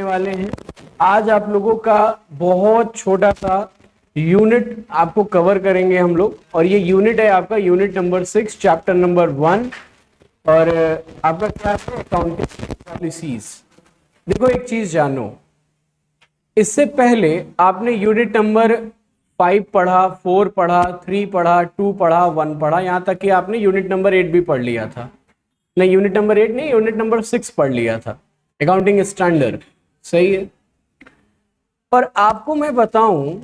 वाले हैं। आज आप लोगों का बहुत छोटा सा यूनिट आपको कवर करेंगे हम लोग, और ये यूनिट है आपका यूनिट नंबर 6 चैप्टर नंबर 1, और आपका क्या है, अकाउंटिंग पॉलिसीज। देखो एक चीज जानो, इससे पहले आपने यूनिट नंबर 5 पढ़ा, 4 पढ़ा, 3 पढ़ा, 2 पढ़ा, 1 पढ़ा, यहां तक कि आपने यूनिट नंबर 8 भी पढ़ लिया था। नहीं, यूनिट नंबर 8 नहीं, यूनिट नंबर 6 पढ़ लिया था, अकाउंटिंग स्टैंडर्ड। सही है। और आपको मैं बताऊं,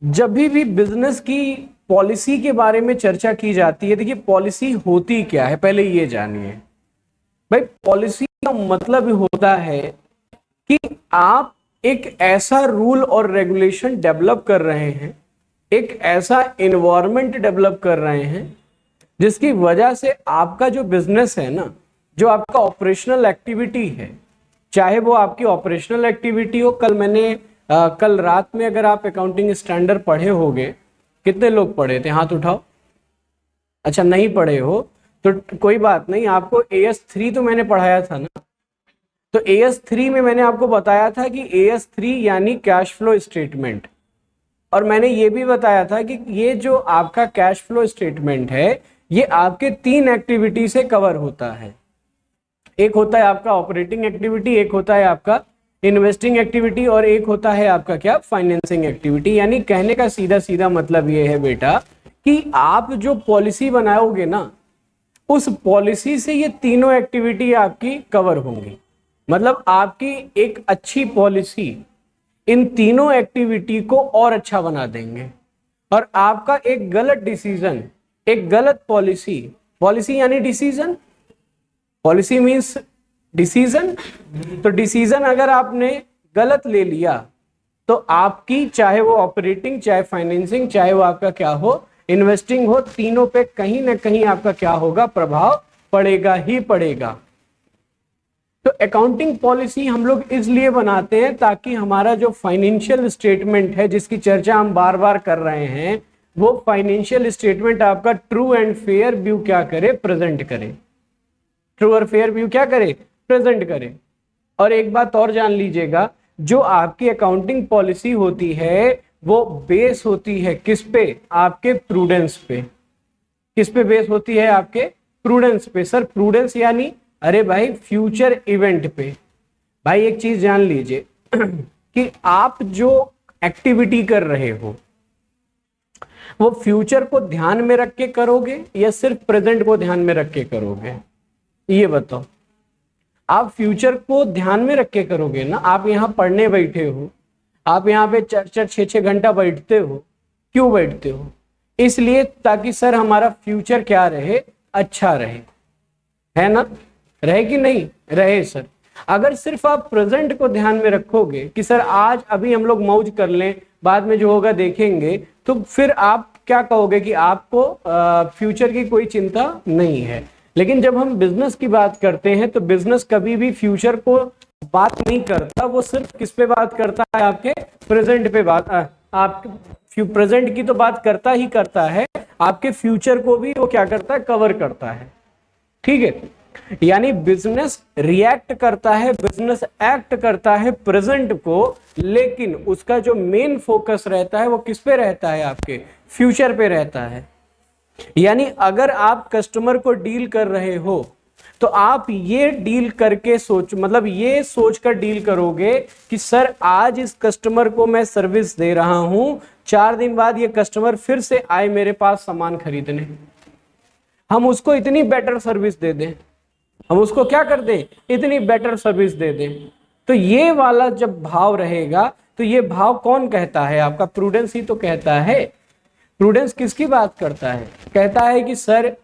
जब भी बिजनेस की पॉलिसी के बारे में चर्चा की जाती है, देखिए पॉलिसी होती क्या है पहले ये जानिए। भाई पॉलिसी का मतलब होता है कि आप एक ऐसा रूल और रेगुलेशन डेवलप कर रहे हैं, एक ऐसा एनवायरनमेंट डेवलप कर रहे हैं जिसकी वजह से आपका जो बिजनेस है ना, जो आपका ऑपरेशनल एक्टिविटी है, चाहे वो आपकी ऑपरेशनल एक्टिविटी हो। कल रात में अगर आप अकाउंटिंग स्टैंडर्ड पढ़े होगे, कितने लोग पढ़े थे, हाथ उठाओ। अच्छा नहीं पढ़े हो तो कोई बात नहीं, आपको AS3 तो मैंने पढ़ाया था ना। तो AS3 में मैंने आपको बताया था कि AS3 यानी कैश फ्लो स्टेटमेंट, और मैंने ये भी बताया था कि ये जो आपका कैश फ्लो स्टेटमेंट है, ये आपके 3 एक्टिविटी से कवर होता है। एक होता है आपका ऑपरेटिंग एक्टिविटी, एक होता है आपका इन्वेस्टिंग एक्टिविटी, और एक होता है आपका क्या, फाइनेंसिंग एक्टिविटी। यानी कहने का सीधा सीधा मतलब ये है बेटा कि आप जो पॉलिसी बनाओगे ना, उस पॉलिसी से ये तीनों एक्टिविटी आपकी कवर होंगी। मतलब आपकी एक अच्छी पॉलिसी इन तीनों एक्टिविटी को और अच्छा बना देंगे, और आपका एक गलत डिसीजन, एक गलत पॉलिसी, पॉलिसी यानी डिसीजन, पॉलिसी मीन्स डिसीजन, तो डिसीजन अगर आपने गलत ले लिया तो आपकी, चाहे वो ऑपरेटिंग, चाहे फाइनेंसिंग, चाहे वो आपका क्या हो, इन्वेस्टिंग हो, तीनों पे कहीं ना कहीं आपका क्या होगा, प्रभाव पड़ेगा ही पड़ेगा। तो अकाउंटिंग पॉलिसी हम लोग इसलिए बनाते हैं ताकि हमारा जो फाइनेंशियल स्टेटमेंट है, जिसकी चर्चा हम बार बार कर रहे हैं, वो फाइनेंशियल स्टेटमेंट आपका ट्रू एंड फेयर व्यू क्या करे, प्रेजेंट करे। ट्रू और फेयर व्यू क्या करे, प्रेजेंट करे। और एक बात और जान लीजिएगा, जो आपकी अकाउंटिंग पॉलिसी होती है वो बेस होती है किस पे, आपके प्रूडेंस पे। किस पे बेस होती है, आपके प्रूडेंस पे। सर प्रूडेंस यानी, अरे भाई फ्यूचर इवेंट पे। भाई एक चीज जान लीजिए कि आप जो एक्टिविटी कर रहे हो वो फ्यूचर को ध्यान में रख के करोगे या सिर्फ प्रेजेंट को ध्यान में रख के करोगे, ये बताओ। आप फ्यूचर को ध्यान में रख के करोगे ना। आप यहां पढ़ने बैठे हो, आप यहाँ पे 4-4, 6-6 घंटा बैठते हो, क्यों बैठते हो? इसलिए ताकि सर हमारा फ्यूचर क्या रहे, अच्छा रहे, है ना, रहे कि नहीं रहे। सर अगर सिर्फ आप प्रेजेंट को ध्यान में रखोगे कि सर आज अभी हम लोग मौज कर लें, बाद में जो होगा देखेंगे, तो फिर आप क्या कहोगे कि आपको फ्यूचर की कोई चिंता नहीं है। लेकिन जब हम बिजनेस की बात करते हैं तो बिजनेस कभी भी फ्यूचर को बात नहीं करता, वो सिर्फ किस पे बात करता है, आपके प्रेजेंट पे बात। आप प्रेजेंट की तो बात करता ही करता है, आपके फ्यूचर को भी वो क्या करता है, कवर करता है। ठीक है, यानी बिजनेस रिएक्ट करता है, बिजनेस एक्ट करता है प्रेजेंट को, लेकिन उसका जो मेन फोकस रहता है वो किस पे रहता है, आपके फ्यूचर पे रहता है। यानी अगर आप कस्टमर को डील कर रहे हो तो आप ये डील करके मतलब ये सोचकर डील करोगे कि सर आज इस कस्टमर को मैं सर्विस दे रहा हूं, 4 दिन बाद ये कस्टमर फिर से आए मेरे पास सामान खरीदने, हम उसको इतनी बेटर सर्विस दे दें, हम उसको क्या कर दें, इतनी बेटर सर्विस दे दें। तो ये वाला जब भाव रहेगा, तो ये भाव कौन कहता है, आपका प्रूडेंस ही तो कहता है। प्रूडेंस किसकी बात करता है, कहता है कि सर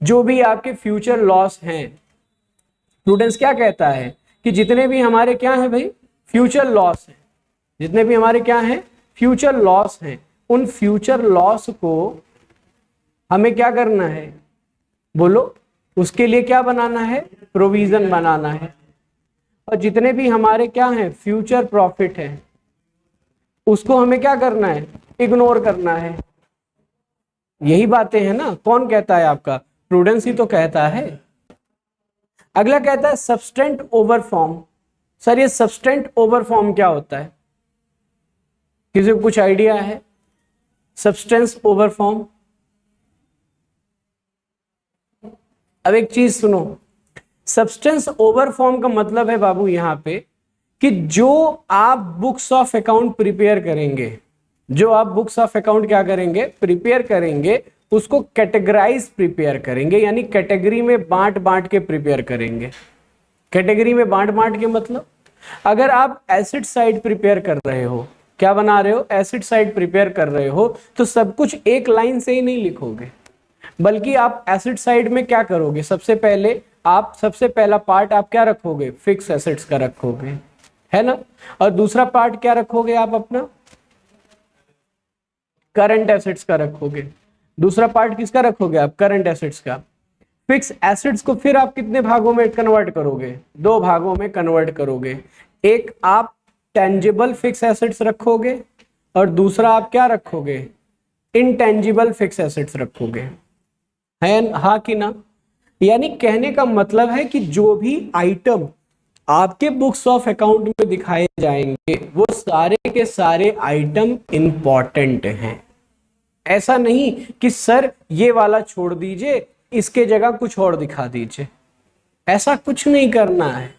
जो भी आपके फ्यूचर लॉस हैं, प्रूडेंस क्या कहता है कि जितने भी हमारे क्या है भाई, फ्यूचर लॉस है, जितने भी हमारे क्या है, फ्यूचर लॉस हैं, उन फ्यूचर लॉस को हमें क्या करना है, बोलो, उसके लिए क्या बनाना है, प्रोविजन बनाना है। और जितने भी हमारे क्या है, फ्यूचर प्रॉफिट है, उसको हमें क्या करना है, इग्नोर करना है। यही बातें हैं ना, कौन कहता है, आपका प्रूडेंस ही तो कहता है। अगला कहता है सब्सटेंट ओवर फॉर्म। सर ये सब्सटेंट ओवर फॉर्म क्या होता है? किसी को कुछ आइडिया है? Substance over form. अब एक चीज सुनो, सब्सटेंस ओवर फॉर्म का मतलब है बाबू यहां पे कि जो आप बुक्स ऑफ अकाउंट प्रिपेयर करेंगे, जो आप बुक्स ऑफ अकाउंट क्या करेंगे, प्रिपेयर करेंगे, उसको कैटेगराइज प्रिपेयर करेंगे, यानी कैटेगरी में बांट बांट के प्रिपेयर करेंगे। कैटेगरी में बांट बांट के मतलब, अगर आप एसिड साइड प्रिपेयर कर रहे हो, क्या बना रहे हो, एसिड साइड प्रिपेयर कर रहे हो, तो सब कुछ एक लाइन से ही नहीं लिखोगे, बल्कि आप एसिड साइड में क्या करोगे, सबसे पहला पार्ट आप क्या रखोगे, फिक्स एसिड्स का रखोगे, है ना, और दूसरा पार्ट क्या रखोगे आप अपना, करंट एसिड्स का रखोगे। दूसरा पार्ट किसका रखोगे आप, करंट एसिड्स का। फिक्स एसिड्स को फिर आप कितने भागों में कन्वर्ट करोगे, 2 भागों में कन्वर्ट करोगे। एक आप टेंजिबल फिक्स एसिड्स रखोगे और दूसरा आप क्या रखोगे, इनटेंजिबल फिक्स एसिड्स रखोगे, है हाँ कि ना। यानी कहने का मतलब है कि जो भी आइटम आपके बुक्स ऑफ अकाउंट में दिखाए जाएंगे वो सारे के सारे आइटम इंपॉर्टेंट हैं। ऐसा नहीं कि सर ये वाला छोड़ दीजिए, इसके जगह कुछ और दिखा दीजिए, ऐसा कुछ नहीं करना है,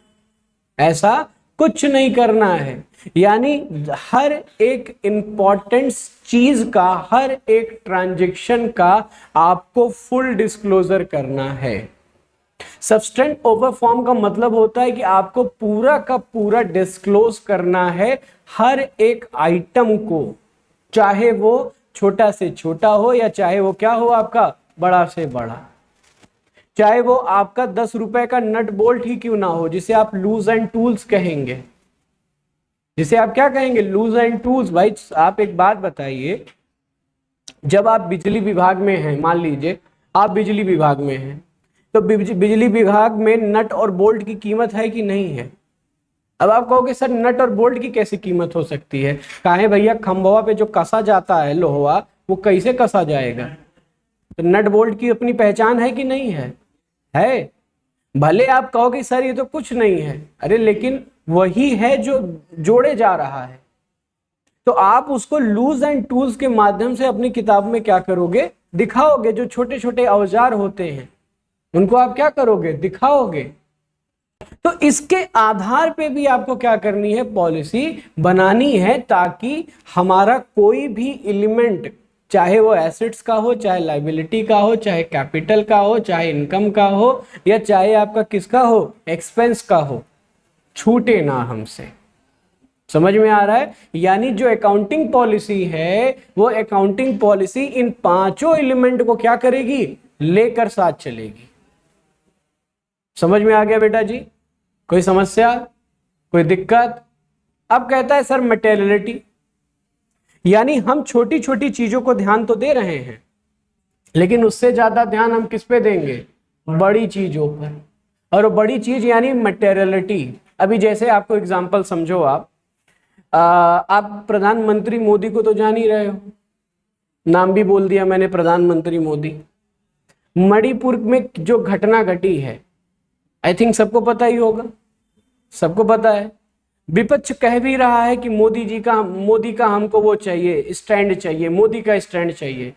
ऐसा कुछ नहीं करना है। यानी हर एक इंपॉर्टेंट चीज का, हर एक ट्रांजैक्शन का आपको फुल डिस्क्लोजर करना है। सब्सटेंट ओवर फॉर्म का मतलब होता है कि आपको पूरा का पूरा डिस्क्लोज करना है हर एक आइटम को, चाहे वो छोटा से छोटा हो या चाहे वो क्या हो आपका बड़ा से बड़ा, चाहे वो आपका 10 रुपए का नट बोल्ट ही क्यों ना हो, जिसे आप लूज एंड टूल्स कहेंगे, जिसे आप क्या कहेंगे, लूज एंड टूल्स। भाई आप एक बात बताइए, जब आप बिजली विभाग में हैं, मान लीजिए आप बिजली विभाग में हैं, तो बिजली विभाग में नट और बोल्ट की कीमत है कि नहीं है। अब आप कहोगे सर नट और बोल्ट की कैसी कीमत हो सकती है, काहे भैया, खंभवा पे जो कसा जाता है लोहा, वो कैसे कसा जाएगा, तो नट बोल्ट की अपनी पहचान है कि नहीं है, है। भले आप कहोगे सर ये तो कुछ नहीं है, अरे लेकिन वही है जो जोड़े जा रहा है। तो आप उसको लूज एंड टूल्स के माध्यम से अपनी किताब में क्या करोगे, दिखाओगे। जो छोटे छोटे औजार होते हैं उनको आप क्या करोगे, दिखाओगे। तो इसके आधार पे भी आपको क्या करनी है, पॉलिसी बनानी है, ताकि हमारा कोई भी एलिमेंट, चाहे वो एसेट्स का हो, चाहे लायबिलिटी का हो, चाहे कैपिटल का हो, चाहे इनकम का हो, या चाहे आपका किसका हो, एक्सपेंस का हो, छूटे ना हमसे। समझ में आ रहा है। यानी जो अकाउंटिंग पॉलिसी है वो अकाउंटिंग पॉलिसी इन पांचों एलिमेंट को क्या करेगी, लेकर साथ चलेगी। समझ में आ गया बेटा जी, कोई समस्या, कोई दिक्कत। अब कहता है सर मटेरियलिटी, यानी हम छोटी छोटी चीजों को ध्यान तो दे रहे हैं, लेकिन उससे ज्यादा ध्यान हम किस पे देंगे, बड़ी चीजों पर। और वो बड़ी चीज यानी मटेरियलिटी। अभी जैसे आपको एग्जांपल समझो, आप प्रधानमंत्री मोदी को तो जान ही रहे हो, नाम भी बोल दिया मैंने, प्रधानमंत्री मोदी। मणिपुर में जो घटना घटी है, आई थिंक सबको पता ही होगा, सबको पता है। विपक्ष कह भी रहा है कि मोदी का हमको वो चाहिए, स्टैंड चाहिए, मोदी का स्टैंड चाहिए।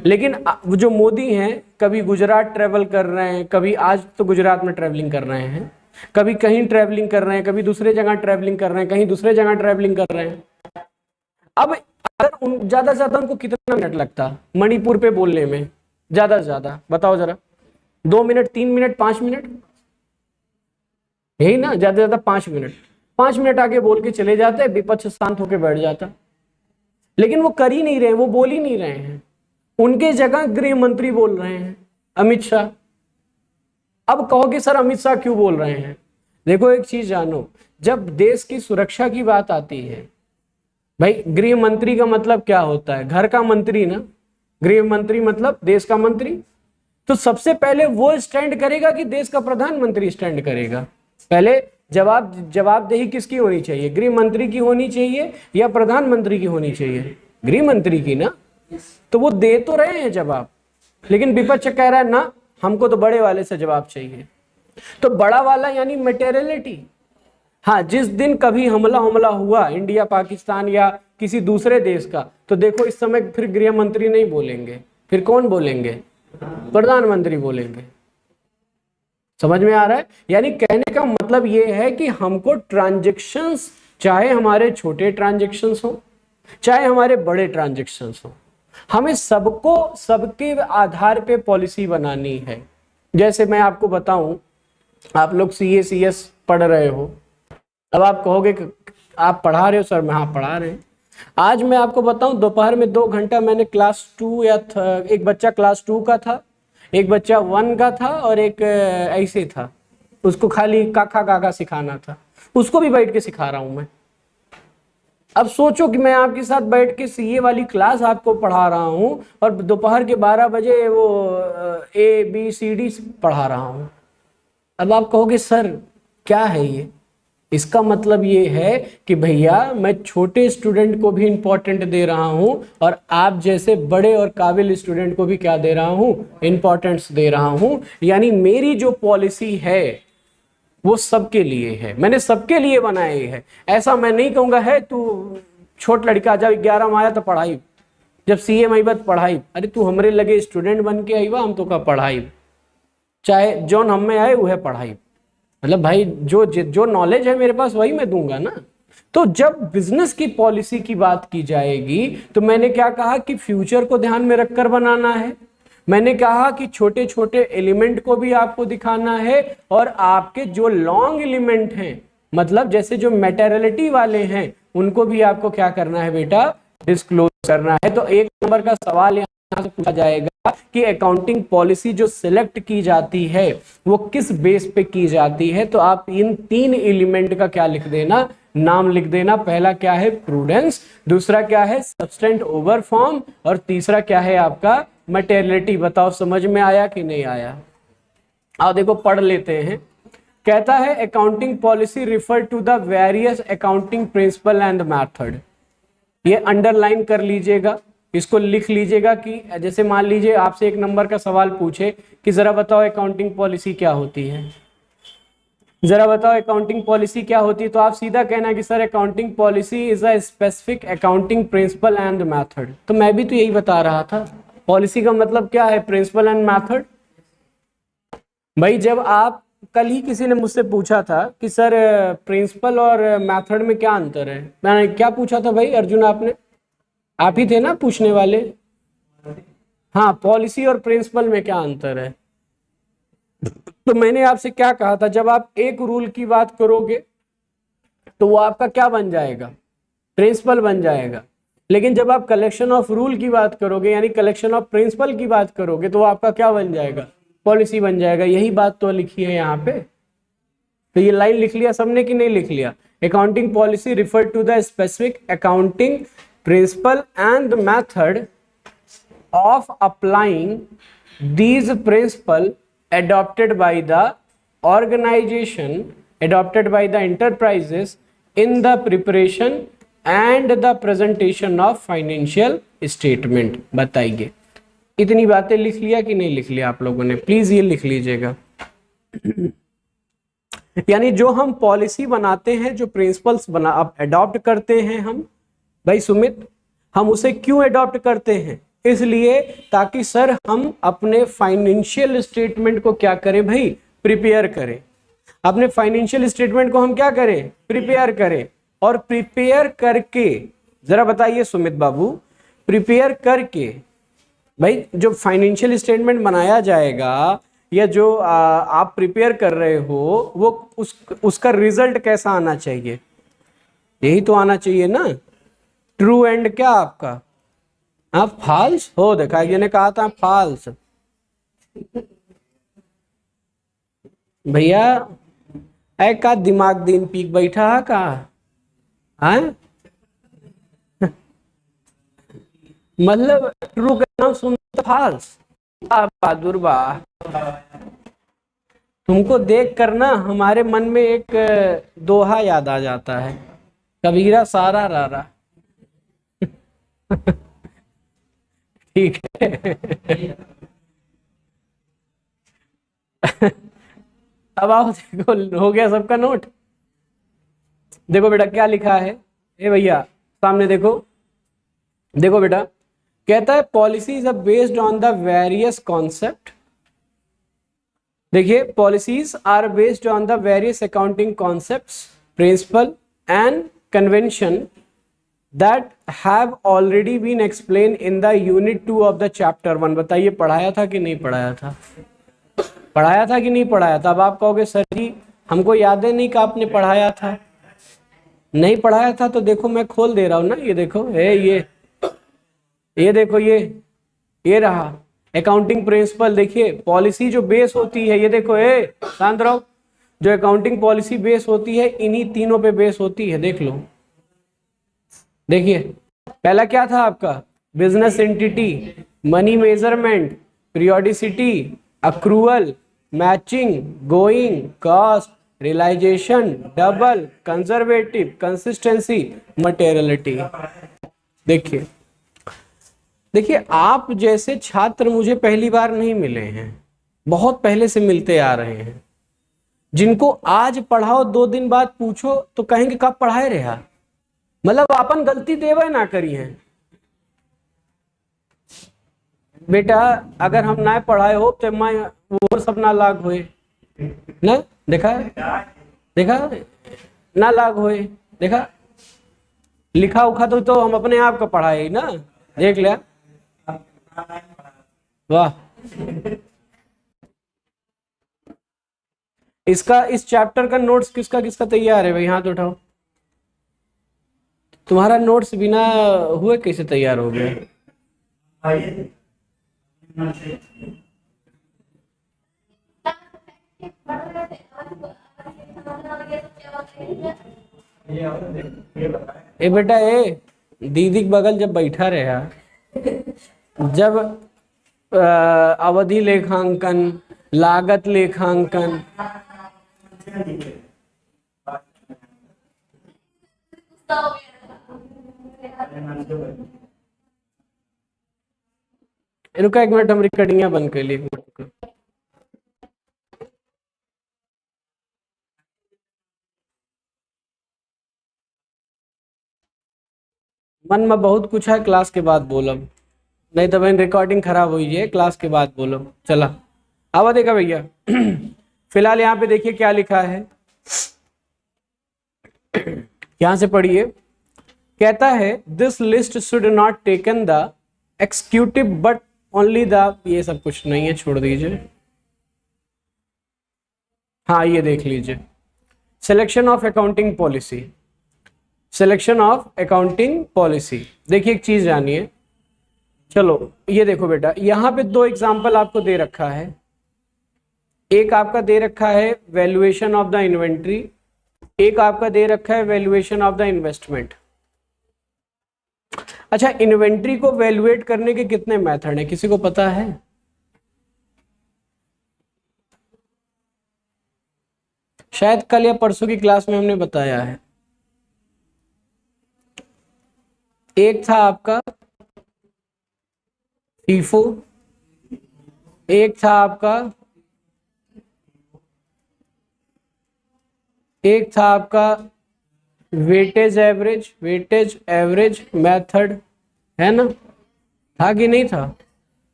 लेकिन जो मोदी हैं, कभी गुजरात ट्रेवल कर रहे हैं, कभी आज तो गुजरात में ट्रेवलिंग कर रहे हैं, कभी कहीं ट्रेवलिंग कर रहे हैं, कभी दूसरे जगह ट्रेवलिंग कर रहे हैं, कहीं दूसरे जगह ट्रेवलिंग कर रहे हैं। अब अगर ज्यादा से ज्यादा उनको कितना मिनट लगता मणिपुर पे बोलने में, ज्यादा से ज्यादा बताओ जरा, 2 मिनट, 3 मिनट, 5 मिनट, यही ना, ज्यादा से ज्यादा 5 मिनट। 5 मिनट आगे बोल के चले जाते, विपक्ष शांत होकर बैठ जाता। लेकिन वो कर ही नहीं रहे, वो बोल ही नहीं रहे हैं, उनके जगह गृह मंत्री बोल रहे हैं, अमित शाह। अब कहोगे सर अमित शाह क्यों बोल रहे हैं, देखो एक चीज जानो, जब देश की सुरक्षा की बात आती है, भाई गृह मंत्री का मतलब क्या होता है, घर का मंत्री ना, गृह मंत्री मतलब देश का मंत्री। तो सबसे पहले वो स्टैंड करेगा कि देश का प्रधानमंत्री स्टैंड करेगा। पहले जवाबदेही किसकी होनी चाहिए, गृह मंत्री की होनी चाहिए या प्रधानमंत्री की होनी चाहिए, गृह मंत्री की ना। तो वो दे तो रहे हैं जवाब, लेकिन विपक्ष कह रहा है ना, हमको तो बड़े वाले से जवाब चाहिए। तो बड़ा वाला यानी मटेरियलिटी। हाँ, जिस दिन कभी हमला हुआ इंडिया पाकिस्तान या किसी दूसरे देश का, तो देखो इस समय फिर गृह मंत्री नहीं बोलेंगे, फिर कौन बोलेंगे? प्रधानमंत्री बोलेंगे। समझ में आ रहा है? यानी कहने का मतलब ये है कि हमको ट्रांजैक्शंस, चाहे हमारे छोटे ट्रांजैक्शंस हो चाहे हमारे बड़े ट्रांजैक्शंस हो, हमें सबको सबके आधार पे पॉलिसी बनानी है। जैसे मैं आपको बताऊं, आप लोग CA CS पढ़ रहे हो, अब आप कहोगे कि आप पढ़ा रहे हो सर? मैं हाँ पढ़ा रहे हैं। आज मैं आपको बताऊं, दोपहर में 2 घंटा मैंने क्लास 2 या एक बच्चा क्लास 2 का था, एक बच्चा 1 का था और एक ऐसे था, उसको खाली काका काका सिखाना था, उसको भी बैठ के सिखा रहा हूं मैं। अब सोचो कि मैं आपके साथ बैठ के CA वाली क्लास आपको पढ़ा रहा हूं और दोपहर के 12 बजे वो ABCD पढ़ा रहा हूं। अब आप कहोगे सर क्या है ये? इसका मतलब ये है कि भैया मैं छोटे स्टूडेंट को भी इंपॉर्टेंट दे रहा हूं और आप जैसे बड़े और काबिल स्टूडेंट को भी क्या दे रहा हूं? इंपॉर्टेंस दे रहा हूं। यानी मेरी जो पॉलिसी है वो सबके लिए है, मैंने सबके लिए बनाई है। ऐसा मैं नहीं कहूंगा है तू छोट लड़का जब 11 में आया तो पढ़ाई, जब CA में आई पढ़ाई, अरे तू हमरे लगे स्टूडेंट बन के आई, हम तो का पढ़ाई, चाहे जौन हम में आए वह पढ़ाई। मतलब भाई जो जो नॉलेज है मेरे पास वही मैं दूंगा ना। तो जब बिजनेस की पॉलिसी की बात की जाएगी तो मैंने क्या कहा कि फ्यूचर को ध्यान में रखकर बनाना है। मैंने कहा कि छोटे छोटे एलिमेंट को भी आपको दिखाना है और आपके जो लॉन्ग एलिमेंट हैं, मतलब जैसे जो मेटेरियलिटी वाले हैं, उनको भी आपको क्या करना है बेटा? डिस्क्लोज करना है। तो 1 नंबर का सवाल यहाँ से पूछा जाएगा कि अकाउंटिंग पॉलिसी जो सिलेक्ट की जाती है वो किस बेस पे की जाती है। तो आप इन 3 एलिमेंट का क्या लिख देना? नाम लिख देना। पहला क्या है? प्रूडेंस, दूसरा क्या है? सब्सटेंट ओवर फॉर्म, और तीसरा क्या है आपका? मटेरियलिटी। बताओ समझ में आया कि नहीं आया? आओ देखो पढ़ लेते हैं। कहता है accounting policy refer to the various accounting principle and method. ये अंडरलाइन कर लीजिएगा, इसको लिख लीजिएगा कि जैसे मान लीजिए आपसे 1 नंबर का सवाल पूछे कि जरा बताओ अकाउंटिंग पॉलिसी क्या होती है, जरा बताओ अकाउंटिंग पॉलिसी क्या होती है, तो आप सीधा कहना कि sir accounting policy is a specific accounting principle and method. तो मैं भी तो यही बता रहा था, पॉलिसी का मतलब क्या है? Principle and method. भाई जब आप, कल ही किसी ने मुझसे पूछा था कि सर प्रिंसिपल और मेथड में क्या अंतर है, मैंने क्या पूछा था भाई अर्जुन? आपने, आप ही थे ना पूछने वाले? हाँ, पॉलिसी और प्रिंसिपल में क्या अंतर है? तो मैंने आपसे क्या कहा था, जब आप एक रूल की बात करोगे तो वो आपका क्या बन जाएगा? प्रिंसिपल बन जाएगा। लेकिन जब आप कलेक्शन ऑफ रूल की बात करोगे यानी कलेक्शन ऑफ प्रिंसिपल की बात करोगे तो वो आपका क्या बन जाएगा? पॉलिसी बन जाएगा। यही बात तो लिखी है यहाँ पे। तो ये लाइन लिख लिया सबने कि नहीं लिख लिया? Accounting policy refer to the specific accounting principle and method of applying these principle adopted by the organization, adopted by the enterprises in the preparation and the presentation of financial statement। बताइए, इतनी बातें लिख लिया कि नहीं लिख लिया आप लोगों ने? प्लीज ये लिख लीजिएगा। यानी जो हम पॉलिसी बनाते हैं, जो प्रिंसिपल्स बना अब अडॉप्ट करते हैं हम, भाई सुमित, हम उसे क्यों अडॉप्ट करते हैं? इसलिए ताकि सर हम अपने फाइनेंशियल स्टेटमेंट को क्या करें भाई? प्रिपेयर करें। अपने फाइनेंशियल स्टेटमेंट को हम क्या करें? प्रिपेयर करें। और प्रिपेयर करके, जरा बताइए सुमित बाबू, प्रिपेयर करके भाई जो फाइनेंशियल स्टेटमेंट बनाया जाएगा या जो आप प्रिपेयर कर रहे हो वो उसका रिजल्ट कैसा आना चाहिए? यही तो आना चाहिए ना। ट्रू एंड क्या आपका? आप फॉल्स हो, देखा ये ने कहा था फॉल्स। भैया ऐ का दिमाग दिन पीक बैठा है का? है मतलब ट्रू का नाम सुनते फॉल्स। बहादुर बा, तुमको देख कर ना हमारे मन में एक दोहा याद आ जाता है, कबीरा सारा रारा। ठीक है। अब आओ देखो, हो गया सबका नोट? देखो बेटा क्या लिखा है, ए भैया सामने देखो, देखो बेटा कहता है policies are based on the various concept. देखिए policies are based on the various accounting concepts, principle and convention that have already been explain in the unit 2 of the chapter 1। बताइए पढ़ाया था कि नहीं पढ़ाया था? पढ़ाया था कि नहीं पढ़ाया था? अब आप कहोगे सर जी हमको याद है नहीं कि आपने पढ़ाया था। नहीं पढ़ाया था तो देखो मैं खोल दे रहा हूं ना, ये देखो ये देखो ये रहा अकाउंटिंग प्रिंसिपल। देखिए पॉलिसी जो बेस होती है, ये देखो शांत रहो, जो अकाउंटिंग पॉलिसी बेस होती है इन्हीं तीनों पे बेस होती है। देख लो, देखिए पहला क्या था आपका, business entity, money measurement, periodicity, accrual, matching, going, cost, realisation, double, conservative, consistency, materiality. देखिए देखिए आप जैसे छात्र मुझे पहली बार नहीं मिले हैं, बहुत पहले से मिलते आ रहे हैं। जिनको आज पढ़ाओ 2 दिन बाद पूछो तो कहेंगे कब पढ़ाए रहा, मतलब अपन गलती देवे ना करी है। बेटा अगर हम ना पढ़ाए हो तो मैं वो सब ना लाग होए ना, देखा देखा ना लाग होए, देखा लिखा उखा तो हम अपने आप का पढ़ाए ना, देख लिया। वाह, इसका इस चैप्टर का नोट्स किसका किसका तैयार है भाई, हाथ उठाओ। तुम्हारा नोट्स बिना हुए कैसे तैयार हो गया? ए बेटा दीदी के बगल जब बैठा रहा, जब अवधि लेखांकन, लागत लेखांकन, रुका 1 मिनट, हम रिकॉर्डिंग बंद कर लिए। मन में बहुत कुछ है, क्लास के बाद बोलब, नहीं तो भाई रिकॉर्डिंग खराब हुई है, क्लास के बाद बोलो। चला आवा देखा भैया। फिलहाल यहाँ पे देखिए क्या लिखा है, यहां से पढ़िए। कहता है this list should not taken the executive but only the, ये सब कुछ नहीं है, छोड़ दीजिए। हाँ ये देख लीजिए, selection of accounting policy, selection of accounting policy. देखिए एक चीज जानिए, चलो ये देखो बेटा यहां पे 2 एग्जांपल आपको दे रखा है। एक आपका दे रखा है वैल्यूएशन ऑफ द इन्वेंट्री, एक आपका दे रखा है वैल्यूएशन ऑफ द इन्वेस्टमेंट। अच्छा इन्वेंट्री को वैल्यूएट करने के कितने मेथड हैं, किसी को पता है? शायद कल या परसों की क्लास में हमने बताया है। एक था आपका फीफो, एक था आपका वेटेज एवरेज मेथड, है ना? था कि नहीं था?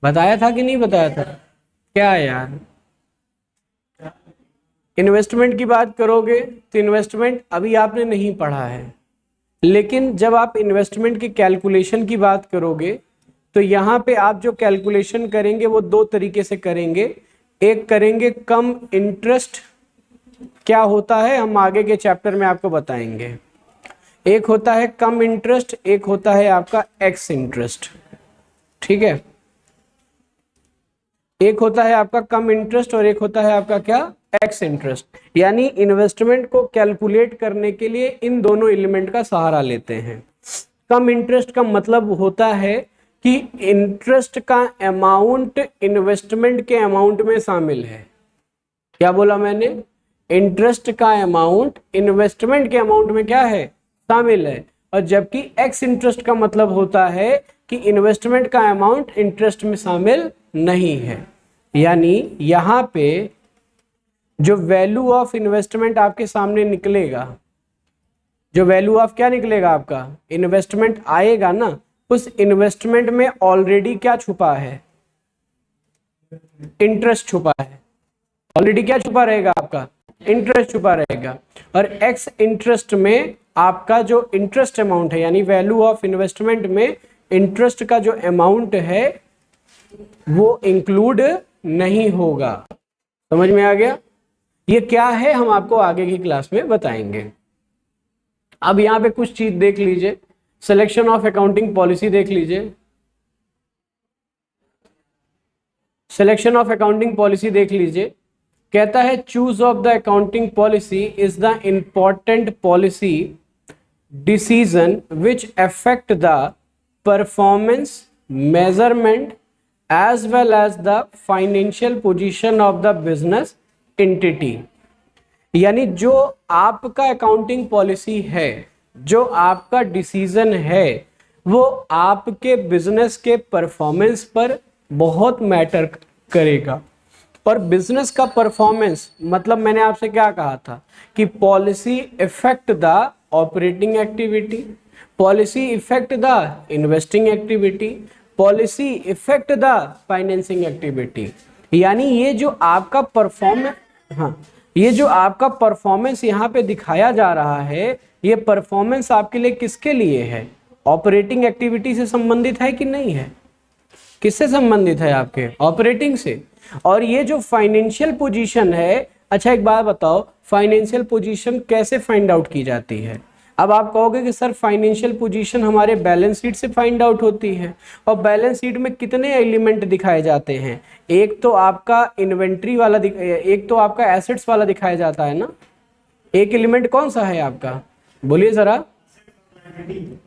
बताया था कि नहीं बताया था? क्या यार, इन्वेस्टमेंट की बात करोगे तो इन्वेस्टमेंट अभी आपने नहीं पढ़ा है, लेकिन जब आप इन्वेस्टमेंट की कैलकुलेशन की बात करोगे तो यहाँ पे आप जो कैलकुलेशन करेंगे वो 2 तरीके से करेंगे। एक करेंगे कम इंटरेस्ट, क्या होता है हम आगे के चैप्टर में आपको बताएंगे। एक होता है कम इंटरेस्ट, एक होता है आपका एक्स इंटरेस्ट, ठीक है? एक होता है आपका कम इंटरेस्ट और एक होता है आपका क्या, एक्स इंटरेस्ट। यानी इन्वेस्टमेंट को कैलकुलेट करने के लिए इन दोनों एलिमेंट का सहारा लेते हैं। कम इंटरेस्ट का मतलब होता है कि इंटरेस्ट का अमाउंट इन्वेस्टमेंट के अमाउंट में शामिल है। क्या बोला मैंने? इंटरेस्ट का अमाउंट इन्वेस्टमेंट के अमाउंट में क्या है, शामिल है। और जबकि एक्स इंटरेस्ट का मतलब होता है कि इन्वेस्टमेंट का अमाउंट इंटरेस्ट में शामिल नहीं है। यानी यहां पे जो वैल्यू ऑफ इन्वेस्टमेंट आपके सामने निकलेगा जो वैल्यू ऑफ क्या निकलेगा आपका, इन्वेस्टमेंट आएगा ना, उस इन्वेस्टमेंट में ऑलरेडी क्या छुपा है, इंटरेस्ट छुपा है। ऑलरेडी क्या छुपा रहेगा आपका, इंटरेस्ट छुपा रहेगा। और एक्स इंटरेस्ट में आपका जो इंटरेस्ट अमाउंट है, यानी वैल्यू ऑफ इन्वेस्टमेंट में इंटरेस्ट का जो अमाउंट है वो इंक्लूड नहीं होगा। समझ में आ गया? ये क्या है हम आपको आगे की क्लास में बताएंगे। अब यहां पे कुछ चीज देख लीजिए, सिलेक्शन ऑफ अकाउंटिंग पॉलिसी देख लीजिए, सिलेक्शन ऑफ अकाउंटिंग पॉलिसी देख लीजिए। कहता है choose of the accounting policy is the important policy decision which affect the performance measurement as well as the financial position of the business entity. यानी जो आपका accounting policy है, जो आपका डिसीजन है, वो आपके बिजनेस के परफॉर्मेंस पर बहुत मैटर करेगा। और बिजनेस का परफॉर्मेंस मतलब मैंने आपसे क्या कहा था कि policy effect the operating activity, policy effect the investing activity, policy effect the financing activity. यानी ये जो आपका परफॉर्मेंस, हाँ, ये जो आपका परफॉर्मेंस यहाँ पे दिखाया जा रहा है, ये परफॉर्मेंस आपके लिए किसके लिए है, ऑपरेटिंग एक्टिविटी से संबंधित है कि नहीं है? किससे संबंधित है? आपके ऑपरेटिंग से। और ये जो फाइनेंशियल पोजीशन है, अच्छा एक बात बताओ, फाइनेंशियल पोजीशन कैसे फाइंड आउट की जाती है? अब आप कहोगे कि सर फाइनेंशियल पोजीशन हमारे बैलेंस शीट से फाइंड आउट होती है, और बैलेंस शीट में कितने एलिमेंट दिखाए जाते हैं? एक तो आपका इन्वेंट्री वाला, एक तो आपका एसेट्स वाला दिखाया जाता है ना। एक एलिमेंट कौन सा है आपका, बोलिए जरा?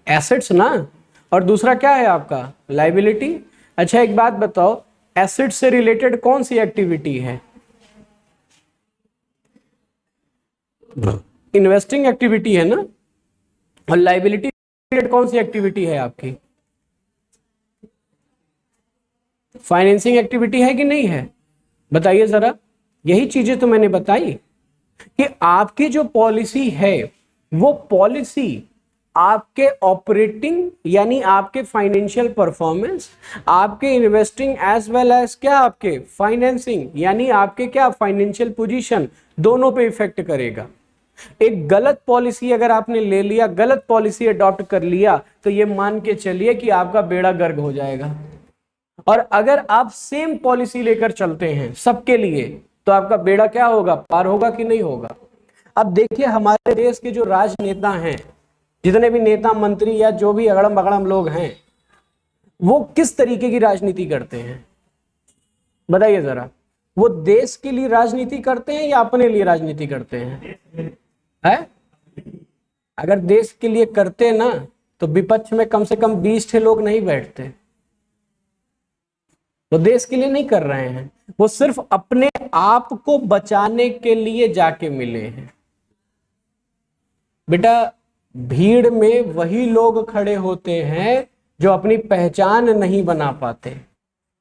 एसेट्स ना। और दूसरा क्या है आपका, लाइबिलिटी। अच्छा एक बात बताओ, एसेट से रिलेटेड कौन सी एक्टिविटी है? इन्वेस्टिंग एक्टिविटी है ना। और लाइबिलिटी रिलेटेड कौन सी एक्टिविटी है आपकी? फाइनेंसिंग एक्टिविटी है कि नहीं है? बताइए जरा। यही चीजें तो मैंने बताई कि आपकी जो पॉलिसी है, वो पॉलिसी आपके ऑपरेटिंग यानी आपके फाइनेंशियल परफॉर्मेंस, आपके इन्वेस्टिंग एज वेल एज क्या, आपके फाइनेंसिंग यानी आपके क्या, फाइनेंशियल पोजीशन, दोनों पे इफेक्ट करेगा। एक गलत पॉलिसी अगर आपने ले लिया, गलत पॉलिसी अडॉप्ट कर लिया, तो ये मान के चलिए कि आपका बेड़ा गर्क हो जाएगा। और अगर आप सेम पॉलिसी लेकर चलते हैं सबके लिए, तो आपका बेड़ा क्या होगा, पार होगा कि नहीं होगा? अब देखिए हमारे देश के जो राजनेता हैं, जितने भी नेता मंत्री या जो भी अगड़म बगड़म लोग हैं, वो किस तरीके की राजनीति करते हैं? बताइए जरा। वो देश के लिए राजनीति करते हैं या अपने लिए राजनीति करते हैं? है? अगर देश के लिए करते ना, तो विपक्ष में कम से कम 20 ठे लोग नहीं बैठते। वो देश के लिए नहीं कर रहे हैं, वो सिर्फ अपने आप को बचाने के लिए जाके मिले हैं। बेटा भीड़ में वही लोग खड़े होते हैं जो अपनी पहचान नहीं बना पाते,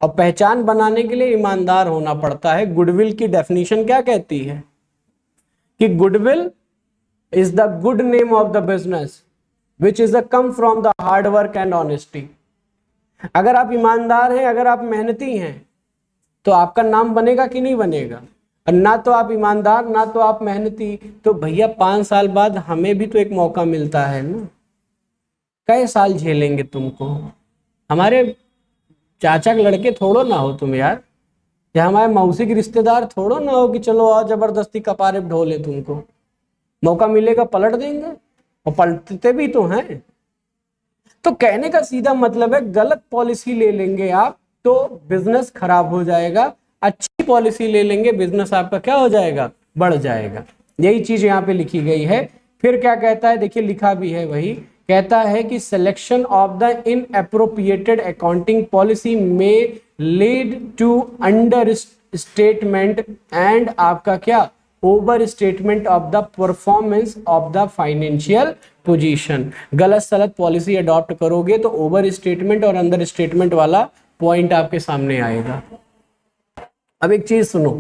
और पहचान बनाने के लिए ईमानदार होना पड़ता है। गुडविल की डेफिनेशन क्या कहती है कि goodwill is the good name of the business which is the come from the hard work and honesty. अगर आप ईमानदार हैं, अगर आप मेहनती हैं, तो आपका नाम बनेगा कि नहीं बनेगा? और ना तो आप ईमानदार, ना तो आप मेहनती, तो भैया 5 साल बाद हमें भी तो एक मौका मिलता है ना। कई साल झेलेंगे तुमको? हमारे चाचा के लड़के थोड़ो ना हो तुम यार, या हमारे मौसी के रिश्तेदार थोड़ो ना हो कि चलो आओ जबरदस्ती कपारे पे ढोले तुमको। मौका मिलेगा पलट देंगे, और पलटते भी तो हैं। तो कहने का सीधा मतलब है, गलत पॉलिसी ले लेंगे आप तो बिजनेस खराब हो जाएगा, अच्छी पॉलिसी ले लेंगे बिजनेस आपका क्या हो जाएगा, बढ़ जाएगा। यही चीज यहाँ पे लिखी गई है। फिर क्या कहता है, देखिए लिखा भी है वही, कहता है कि selection of the inappropriated accounting policy में lead to understatement and आपका क्या, overstatement of the performance of the financial position. गलत सलत पॉलिसी अडॉप्ट करोगे तो ओवर स्टेटमेंट और अंडर स्टेटमेंट वाला पॉइंट आपके सामने आएगा। अब एक चीज सुनो,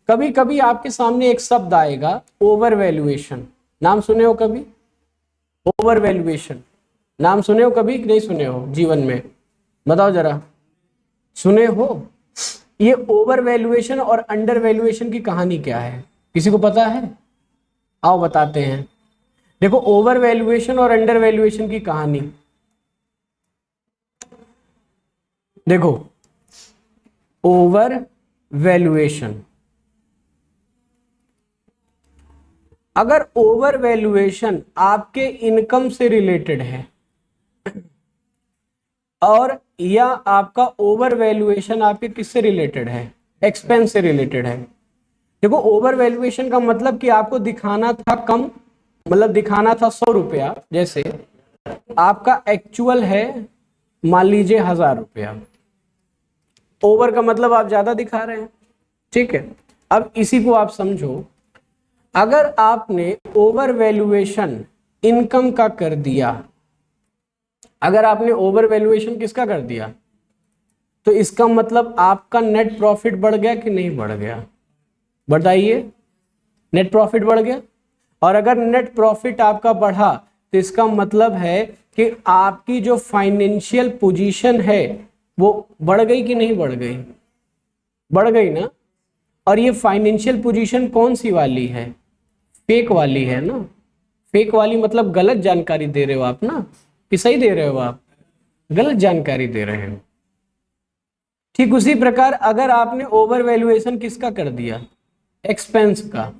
कभी कभी आपके सामने एक शब्द आएगा ओवर वैल्यूएशन, नाम सुने हो कभी? ओवर वैल्यूएशन नाम सुने हो कभी कि नहीं सुने हो जीवन में? बताओ जरा, सुने हो? ये ओवर वैल्यूएशन और अंडर वैल्यूएशन की कहानी क्या है, किसी को पता है? आओ बताते हैं। देखो, ओवर वैल्यूएशन और अंडर वैल्यूएशन की कहानी देखो। ओवर वैल्यूएशन, अगर ओवर वैल्यूएशन आपके इनकम से रिलेटेड है और या आपका ओवर वैल्यूएशन आपके किससे रिलेटेड है? एक्सपेंस से रिलेटेड है। देखो, ओवर वैल्यूएशन का मतलब कि आपको दिखाना था कम, मतलब दिखाना था 100 रुपया, जैसे आपका एक्चुअल है मान लीजिए 1000 रुपया। ओवर का मतलब आप ज्यादा दिखा रहे हैं, ठीक है। अब इसी को आप समझो, अगर आपने ओवर वैल्यूएशन इनकम का कर दिया, अगर आपने ओवर वैल्यूएशन किसका कर दिया, तो इसका मतलब आपका नेट प्रॉफिट बढ़ गया कि नहीं बढ़ गया? बताइए, नेट प्रॉफिट बढ़ गया। और अगर नेट प्रॉफिट आपका बढ़ा तो इसका मतलब है कि आपकी जो फाइनेंशियल पोजीशन है वो बढ़ गई कि नहीं बढ़ गई? बढ़ गई ना। और ये फाइनेंशियल पोजीशन कौन सी वाली है? फेक वाली है ना। फेक वाली मतलब गलत जानकारी दे रहे हो आप ना, कि सही दे रहे हो आप? गलत जानकारी दे रहे हो। ठीक उसी प्रकार अगर आपने ओवर वैल्यूएशन किसका कर दिया? एक्सपेंस का।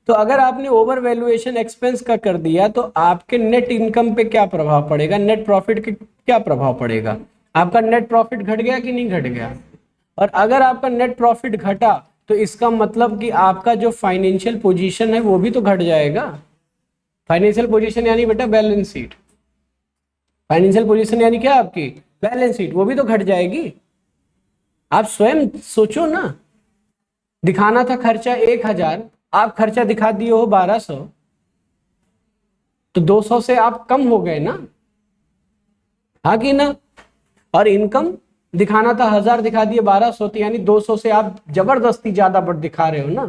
तो अगर आपने ओवर वैल्यूएशन एक्सपेंस का कर दिया तो आपके नेट इनकम पे क्या प्रभाव पड़ेगा? नेट प्रॉफिट के क्या प्रभाव पड़ेगा? आपका नेट प्रॉफिट घट गया कि नहीं घट गया? और अगर आपका नेट प्रॉफिट घटा तो इसका मतलब कि आपका जो फाइनेंशियल पोजीशन है वो भी तो घट जाएगा। फाइनेंशियल पोजीशन यानी बेटा बैलेंस शीट। फाइनेंशियल पोजीशन यानी क्या? आपकी बैलेंस शीट, वो भी तो घट जाएगी। आप स्वयं सोचो ना, दिखाना था खर्चा 1000, आप खर्चा दिखा दिए हो 1200, तो 200 से आप कम हो गए ना, हाँ कि ना? और इनकम दिखाना था 1000, दिखा दिए 1200, तो यानी 200 से आप जबरदस्ती ज्यादा बढ़ दिखा रहे हो ना।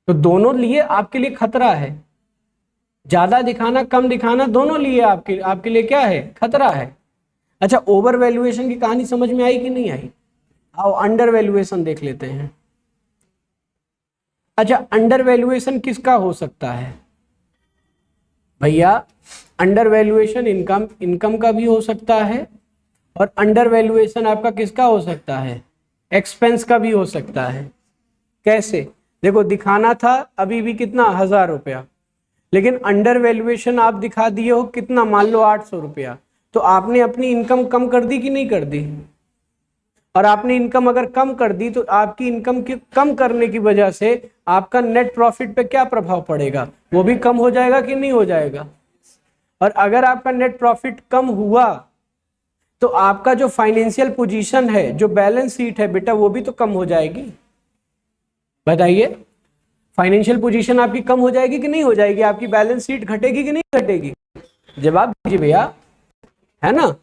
तो दोनों लिए आपके लिए खतरा है। ज्यादा दिखाना कम दिखाना दोनों लिए आपके लिए क्या है? खतरा है। अच्छा, ओवर वैल्यूएशन की कहानी समझ में आई कि नहीं आई? आओ अंडर वैल्यूएशन देख लेते हैं। अच्छा, अंडर वैल्यूएशन किसका हो सकता है भैया? अंडर वैल्यूएशन इनकम का भी हो सकता है, और अंडर वैल्यूएशन आपका किसका हो सकता है? एक्सपेंस का भी हो सकता है। कैसे? देखो, दिखाना था अभी भी कितना? 1000 रुपया, लेकिन अंडर वैल्यूएशन आप दिखा दिए हो कितना? मान लो 800 रुपया। तो आपने अपनी इनकम कम कर दी कि नहीं कर दी? और आपने इनकम अगर कम कर दी तो आपकी इनकम के कम करने की वजह से आपका नेट प्रॉफिट पे क्या प्रभाव पड़ेगा? वो भी कम हो जाएगा कि नहीं हो जाएगा? और अगर आपका नेट प्रॉफिट कम हुआ तो आपका जो फाइनेंशियल पोजीशन है, जो बैलेंस शीट है बेटा, वो भी तो कम हो जाएगी। बताइए, फाइनेंशियल पोजीशन आपकी कम हो जाएगी कि नहीं हो जाएगी? आपकी बैलेंस शीट घटेगी कि नहीं घटेगी? जवाब दीजिए भैया, है ना?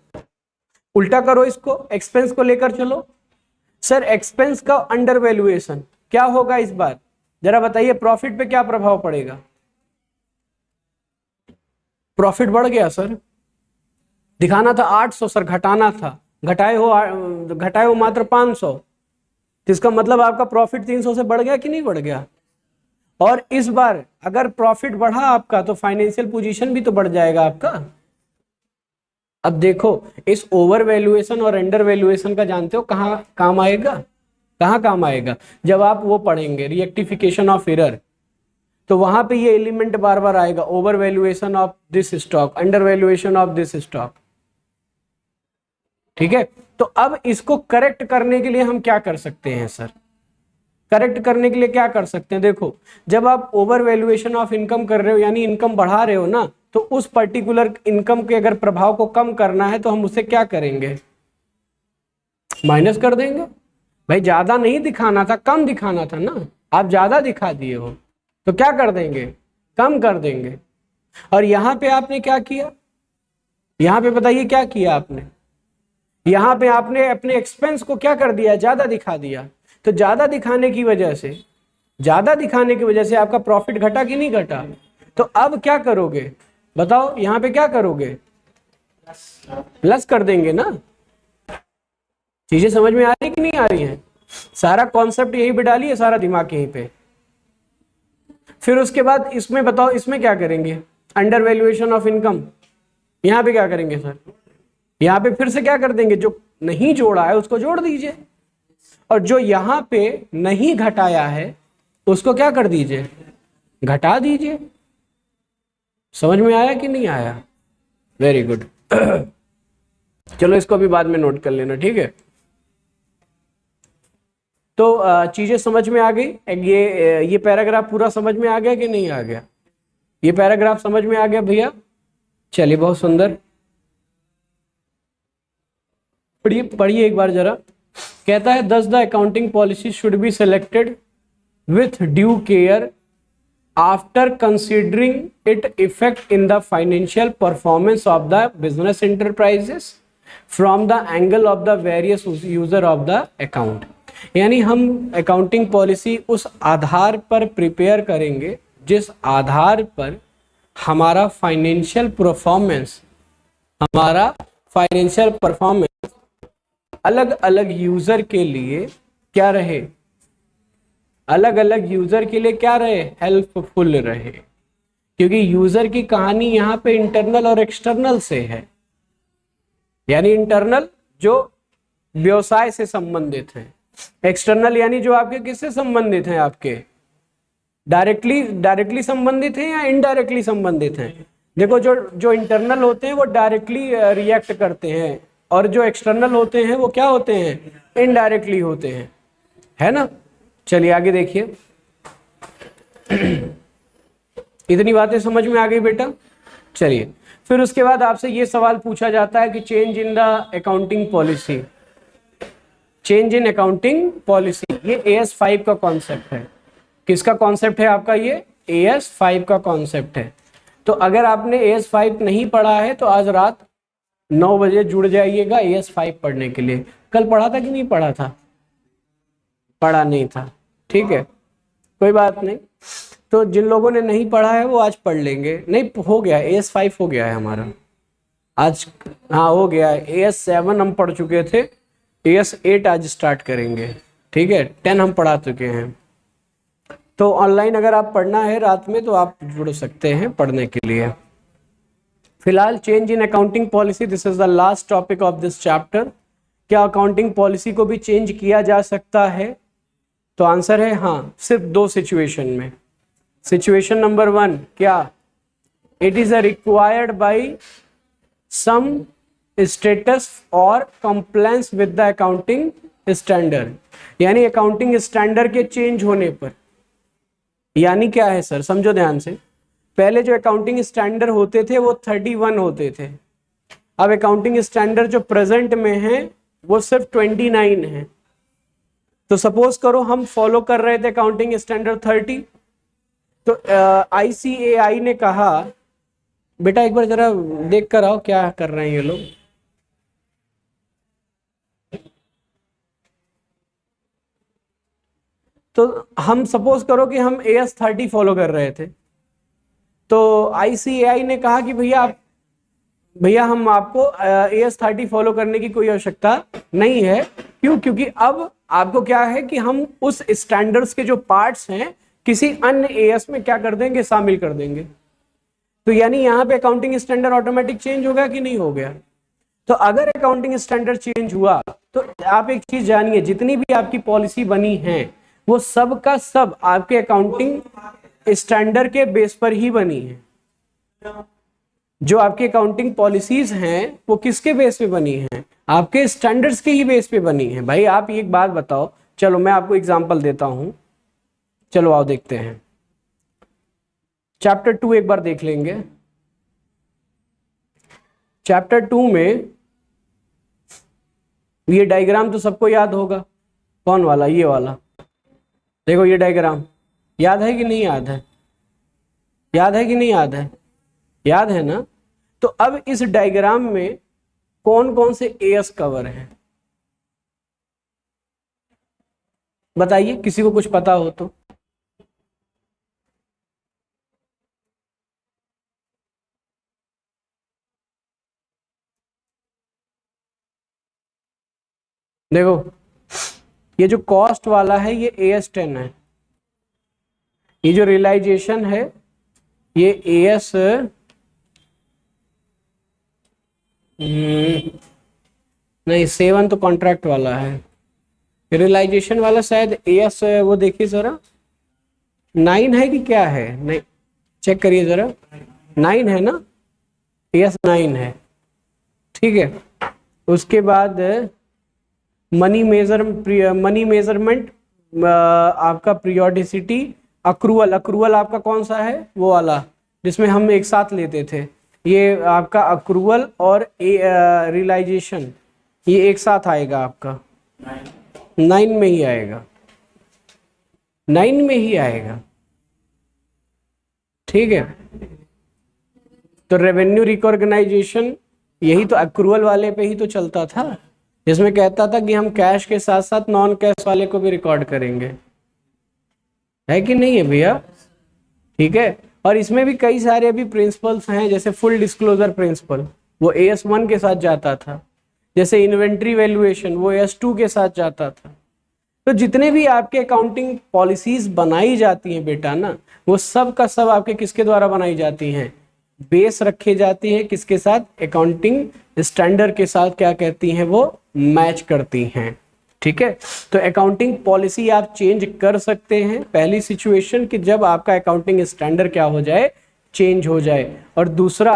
उल्टा करो इसको, एक्सपेंस को लेकर चलो। सर, एक्सपेंस का अंडर वैल्यूएशन क्या होगा इस बार? जरा बताइए, प्रॉफिट पे क्या प्रभाव पड़ेगा? प्रॉफिट बढ़ गया सर, दिखाना था 800 सर, घटाना था, घटाए हो मात्र 500, तो इसका मतलब आपका प्रॉफिट 300 से बढ़ गया कि नहीं बढ़ गया? और इस बार अगर प्रॉफिट बढ़ा आपका तो फाइनेंशियल पोजीशन भी तो बढ़ जाएगा आपका। अब देखो, इस ओवर वैल्यूएशन और अंडर वैल्यूएशन का जानते हो कहाँ काम आएगा? कहाँ काम आएगा? जब आप वो पढ़ेंगे रिएक्टिफिकेशन ऑफ एरर, तो वहां पे ये एलिमेंट बार बार आएगा, over valuation of this stock, under valuation of this stock. ठीक है, तो अब इसको करेक्ट करने के लिए हम क्या कर सकते हैं सर? करेक्ट करने के लिए क्या कर सकते हैं? देखो, जब आप ओवर वैल्यूएशन ऑफ इनकम कर रहे हो यानी इनकम बढ़ा रहे हो ना, तो उस पर्टिकुलर इनकम के अगर प्रभाव को कम करना है तो हम उसे क्या करेंगे? माइनस कर देंगे। भाई ज्यादा नहीं दिखाना था, कम दिखाना था ना, आप ज्यादा दिखा दिए हो तो क्या कर देंगे? कम कर देंगे। और यहां पे आपने क्या किया? यहां पे बताइए क्या किया आपने? यहां पे आपने अपने एक्सपेंस को क्या कर दिया? ज्यादा दिखा दिया। तो ज्यादा दिखाने की वजह से आपका प्रॉफिट घटा कि नहीं घटा? तो अब क्या करोगे? बताओ यहाँ पे क्या करोगे, प्लस कर देंगे ना। चीजें समझ में आ रही कि नहीं आ रही हैं? सारा कॉन्सेप्ट यहीं पे डालिए, सारा दिमाग यहीं पे। फिर उसके बाद इसमें बताओ, इसमें क्या करेंगे, अंडर वैल्यूएशन ऑफ इनकम, यहाँ पे क्या करेंगे सर? यहाँ पे फिर से क्या कर देंगे, जो नहीं जोड़ा है उसको जोड़ दीजिए, और जो यहाँ पे नहीं घटाया है उसको क्या कर दीजिए, घटा दीजिए। समझ में आया कि नहीं आया? Very good. चलो इसको भी बाद में नोट कर लेना, ठीक है। तो चीजें समझ में आ गई। ये पैराग्राफ पूरा समझ में आ गया कि नहीं आ गया? ये पैराग्राफ समझ में आ गया भैया? चलिए बहुत सुंदर, पढ़िए पढ़िए एक बार जरा। कहता है दस the accounting policy should be selected with due care after considering it effect in the financial performance of the business enterprises from the angle of the various user of the account. यानी हम accounting policy उस आधार पर prepare करेंगे जिस आधार पर हमारा financial performance अलग अलग यूजर के लिए क्या रहे, अलग अलग यूजर के लिए क्या रहे, हेल्पफुल रहे। क्योंकि यूजर की कहानी यहाँ पे इंटरनल और एक्सटर्नल से है। यानी इंटरनल जो व्यवसाय से संबंधित है, एक्सटर्नल यानी जो आपके किससे संबंधित हैं, आपके डायरेक्टली संबंधित हैं या इनडायरेक्टली संबंधित हैं। देखो जो इंटरनल होते हैं वो डायरेक्टली रिएक्ट करते हैं, और जो एक्सटर्नल होते हैं वो क्या होते हैं, इनडायरेक्टली होते हैं, है ना। चलिए आगे देखिए। इतनी बातें समझ में आ गई बेटा? चलिए फिर उसके बाद आपसे ये सवाल पूछा जाता है कि change in the accounting policy, change in accounting policy, ये AS5 का कॉन्सेप्ट है। किसका कॉन्सेप्ट है आपका? ये AS5 का कॉन्सेप्ट है। तो अगर आपने AS5 नहीं पढ़ा है तो आज रात 9 बजे जुड़ जाइएगा AS5 पढ़ने के लिए। कल पढ़ा था कि नहीं पढ़ा था? पढ़ा नहीं था, ठीक है, कोई बात नहीं। तो जिन लोगों ने नहीं पढ़ा है वो आज पढ़ लेंगे। नहीं हो गया, AS5 हो गया है हमारा आज, हाँ हो गया है। AS7 हम पढ़ चुके थे, AS8 आज स्टार्ट करेंगे, ठीक है। 10 हम पढ़ा चुके हैं। तो ऑनलाइन अगर आप पढ़ना है रात में तो आप जुड़ सकते हैं पढ़ने के लिए। फिलहाल change in accounting policy, this is the last topic of this chapter. क्या अकाउंटिंग पॉलिसी को भी चेंज किया जा सकता है? तो आंसर है हाँ, सिर्फ 2 सिचुएशन में। सिचुएशन नंबर 1 क्या, it is a required by some status और compliance with the accounting standard, यानी अकाउंटिंग स्टैंडर्ड के चेंज होने पर। यानी क्या है सर, समझो ध्यान से। पहले जो अकाउंटिंग स्टैंडर्ड होते थे वो 31 होते थे, अब अकाउंटिंग स्टैंडर्ड जो प्रेजेंट में है वो सिर्फ 29 है। तो सपोज करो हम फॉलो कर रहे थे अकाउंटिंग स्टैंडर्ड 30, तो ICAI ने कहा बेटा एक बार जरा देख कर आओ क्या कर रहे हैं ये लोग। तो हम सपोज करो कि हम AS30 फॉलो कर रहे थे, तो ICAI ने कहा कि भैया हम आपको AS30 फॉलो करने की कोई आवश्यकता नहीं है। क्यों? क्योंकि अब आपको क्या है कि हम उस स्टैंडर्ड्स के जो पार्ट्स हैं किसी अन्य AS में क्या कर देंगे, शामिल कर देंगे। तो यानी यहाँ पे अकाउंटिंग स्टैंडर्ड ऑटोमेटिक चेंज हो गया कि नहीं हो गया? तो अगर अकाउंटिंग स्टैंडर्ड चेंज हुआ तो आप एक चीज जानिए, जितनी भी आपकी पॉलिसी बनी है वो सब का सब आपके अकाउंटिंग स्टैंडर्ड के बेस पर ही बनी है। जो आपकी अकाउंटिंग पॉलिसीज हैं वो किसके बेस पे बनी हैं? आपके स्टैंडर्ड्स के ही बेस पे बनी है। भाई आप एक बात बताओ, चलो मैं आपको एग्जांपल देता हूं, चलो आओ देखते हैं। चैप्टर 2 एक बार देख लेंगे। चैप्टर 2 में ये डायग्राम तो सबको याद होगा, कौन वाला? ये वाला देखो, ये डायग्राम याद है कि नहीं याद है? याद है कि नहीं याद है? याद है ना। तो अब इस डायग्राम में कौन कौन से AS कवर हैं बताइए, किसी को कुछ पता हो तो। देखो ये जो कॉस्ट वाला है ये AS10 है, ये जो रियलाइजेशन है ये AS नहीं 7 तो कॉन्ट्रैक्ट वाला है, रियलाइजेशन वाला शायद AS वो देखिए जरा 9 है कि क्या है, नहीं चेक करिए जरा, 9 है ना, AS 9 है, ठीक है। उसके बाद मनी मेजरमेंट आपका पीरियोडिसिटी, अक्रूवल आपका कौन सा है, वो वाला जिसमें हम एक साथ लेते थे, ये आपका अक्रूवल और रियलाइजेशन ये एक साथ आएगा आपका 9 में ही आएगा, 9 में ही आएगा, ठीक है। तो रेवेन्यू रिकॉर्गनाइजेशन यही तो अक्रूवल वाले पे ही तो चलता था, जिसमें कहता था कि हम कैश के साथ साथ नॉन कैश वाले को भी रिकॉर्ड करेंगे, है कि नहीं है भैया, ठीक है। और इसमें भी कई सारे अभी प्रिंसिपल्स हैं, जैसे फुल डिस्क्लोजर प्रिंसिपल वो AS1 के साथ जाता था, जैसे इन्वेंट्री वैल्यूएशन वो AS2 के साथ जाता था। तो जितने भी आपके अकाउंटिंग पॉलिसीज बनाई जाती हैं बेटा ना, वो सब का सब आपके किसके द्वारा बनाई जाती हैं, बेस रखे जाती हैं किसके साथ, अकाउंटिंग स्टैंडर्ड के साथ, क्या कहती हैं वो, मैच करती हैं, ठीक है। तो अकाउंटिंग पॉलिसी आप चेंज कर सकते हैं, पहली सिचुएशन कि जब आपका अकाउंटिंग स्टैंडर्ड क्या हो जाए, चेंज हो जाए, और दूसरा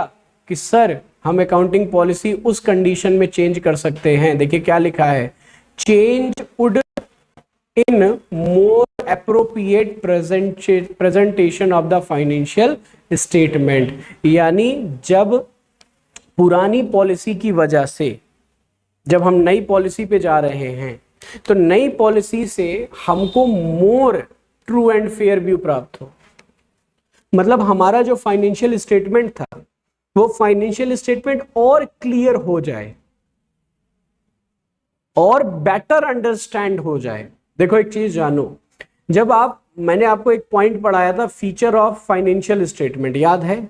कि सर हम अकाउंटिंग पॉलिसी उस कंडीशन में चेंज कर सकते हैं, देखिए क्या लिखा है, change would in more appropriate presentation of the financial statement, यानी जब पुरानी पॉलिसी की वजह से जब हम नई पॉलिसी पे जा रहे हैं तो नई पॉलिसी से हमको more true and fair view प्राप्त हो, मतलब हमारा जो फाइनेंशियल स्टेटमेंट था वो फाइनेंशियल स्टेटमेंट और क्लियर हो जाए और बेटर अंडरस्टैंड हो जाए। देखो एक चीज जानो, जब मैंने आपको एक पॉइंट पढ़ाया था फीचर ऑफ फाइनेंशियल स्टेटमेंट, याद है,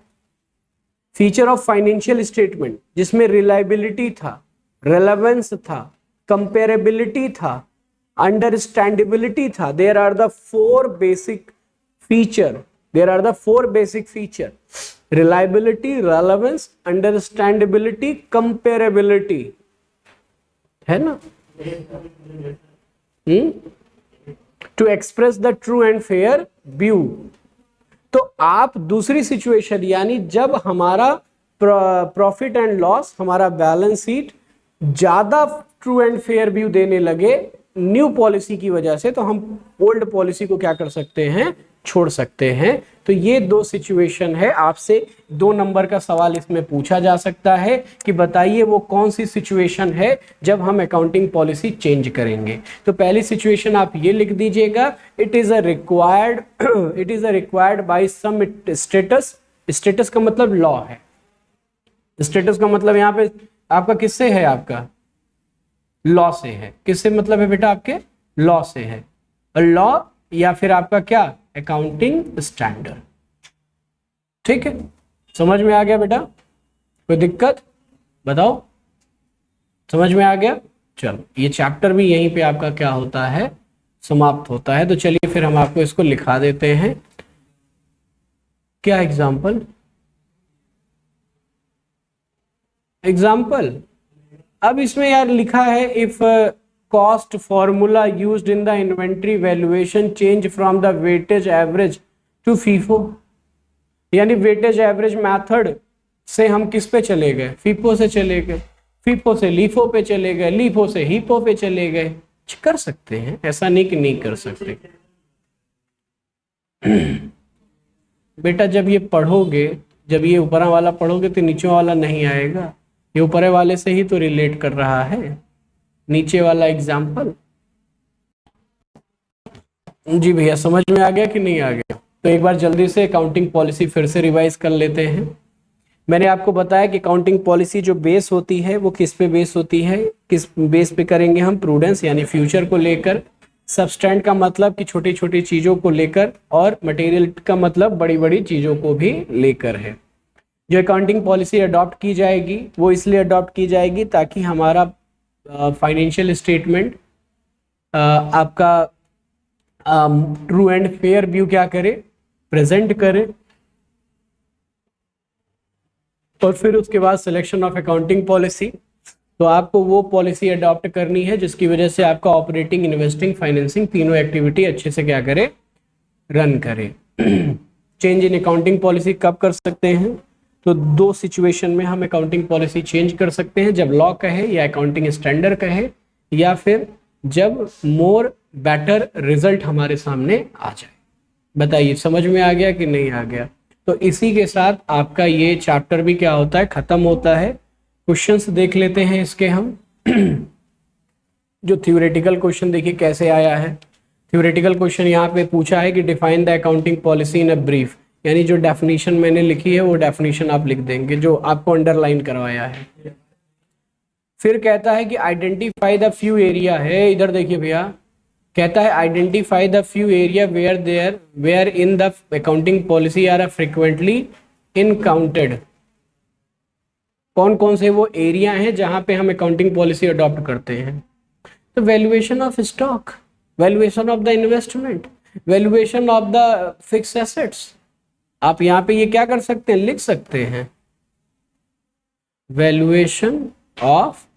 फीचर ऑफ फाइनेंशियल स्टेटमेंट जिसमें रिलायबिलिटी था, रेलेवेंस था, कंपेरेबिलिटी था, अंडरस्टैंडेबिलिटी था, there are the four basic feature, reliability, relevance, understandability, comparability, है ना, to express the true and fair view. तो आप दूसरी सिचुएशन यानी जब हमारा प्रॉफिट एंड लॉस, हमारा बैलेंस शीट ज्यादा ट्रू एंड फेयर व्यू देने लगे न्यू पॉलिसी की वजह से, तो हम ओल्ड पॉलिसी को क्या कर सकते हैं, छोड़ सकते हैं। तो ये दो सिचुएशन है, आपसे 2 नंबर का सवाल इसमें पूछा जा सकता है कि बताइए वो कौन सी सिचुएशन है जब हम अकाउंटिंग पॉलिसी चेंज करेंगे। तो पहली सिचुएशन आप ये लिख दीजिएगा, it is a required by some status, status का मतलब लॉ है, स्टेटस का मतलब यहाँ पे आपका किससे है, आपका लॉ से है, किससे मतलब है बेटा, आपके लॉ से है, लॉ या फिर आपका क्या, अकाउंटिंग स्टैंडर्ड, ठीक है। समझ में आ गया बेटा, कोई दिक्कत बताओ, समझ में आ गया। चलो ये चैप्टर भी यहीं पे आपका क्या होता है, समाप्त होता है। तो चलिए फिर हम आपको इसको लिखा देते हैं, क्या एग्जाम्पल अब इसमें यार लिखा है, if cost formula used in the inventory valuation change from the weightage average to FIFO, यानी वेटेज एवरेज मेथड से हम किस पे चले गए, फीफो से चले गए, फीफो से लीफो पे चले गए, लीफो से हीपो पे चले गए। कर सकते हैं, ऐसा नहीं कि नहीं कर सकते। बेटा जब ये पढ़ोगे, जब ये ऊपर वाला पढ़ोगे तो नीचे वाला नहीं आएगा, ये ऊपर वाले से ही तो रिलेट कर रहा है, नीचे वाला एग्जाम्पल। जी भैया समझ में आ गया कि नहीं आ गया। तो एक बार जल्दी से अकाउंटिंग पॉलिसी फिर से रिवाइज कर लेते हैं। मैंने आपको बताया कि अकाउंटिंग पॉलिसी जो बेस होती है वो किस पे बेस होती है, किस बेस पे करेंगे हम, प्रूडेंस यानी फ्यूचर को लेकर, सबस्टैंड का मतलब कि छोटी छोटी चीजों को लेकर, और मटेरियल का मतलब बड़ी बड़ी चीजों को भी लेकर है। जो अकाउंटिंग पॉलिसी अडॉप्ट की जाएगी वो इसलिए अडॉप्ट की जाएगी ताकि हमारा फाइनेंशियल स्टेटमेंट आपका ट्रू एंड फेयर व्यू क्या करे, प्रेजेंट करे, और फिर उसके बाद सिलेक्शन ऑफ अकाउंटिंग पॉलिसी। तो आपको वो पॉलिसी अडॉप्ट करनी है जिसकी वजह से आपका ऑपरेटिंग, इन्वेस्टिंग, फाइनेंसिंग तीनों एक्टिविटी अच्छे से क्या करे, रन करे। चेंज इन अकाउंटिंग पॉलिसी कब कर सकते हैं? तो दो सिचुएशन में हम अकाउंटिंग पॉलिसी चेंज कर सकते हैं, जब लॉ कहे या अकाउंटिंग स्टैंडर्ड कहे, या फिर जब मोर बेटर रिजल्ट हमारे सामने आ जाए। बताइए समझ में आ गया कि नहीं आ गया? तो इसी के साथ आपका ये चैप्टर भी क्या होता है, खत्म होता है। क्वेश्चंस देख लेते हैं इसके हम। जो थ्योरेटिकल क्वेश्चन देखिए कैसे आया है। थ्योरेटिकल क्वेश्चन यहाँ पे पूछा है कि define the accounting policy in a brief, यानी जो डेफिनेशन मैंने लिखी है वो डेफिनेशन आप लिख देंगे जो आपको अंडरलाइन करवाया है। फिर कहता है कि आइडेंटिफाई द फ्यू एरिया है, इधर देखिए भैया, कहता है identify the few area where in the accounting policy are frequently encountered. कौन कौन से वो एरिया हैं जहां पे हम अकाउंटिंग पॉलिसी अडॉप्ट करते हैं? तो valuation of stock, valuation of the investment, valuation of the fix assets. आप यहाँ पे ये क्या कर सकते हैं, लिख सकते हैं वैल्यूएशन ऑफ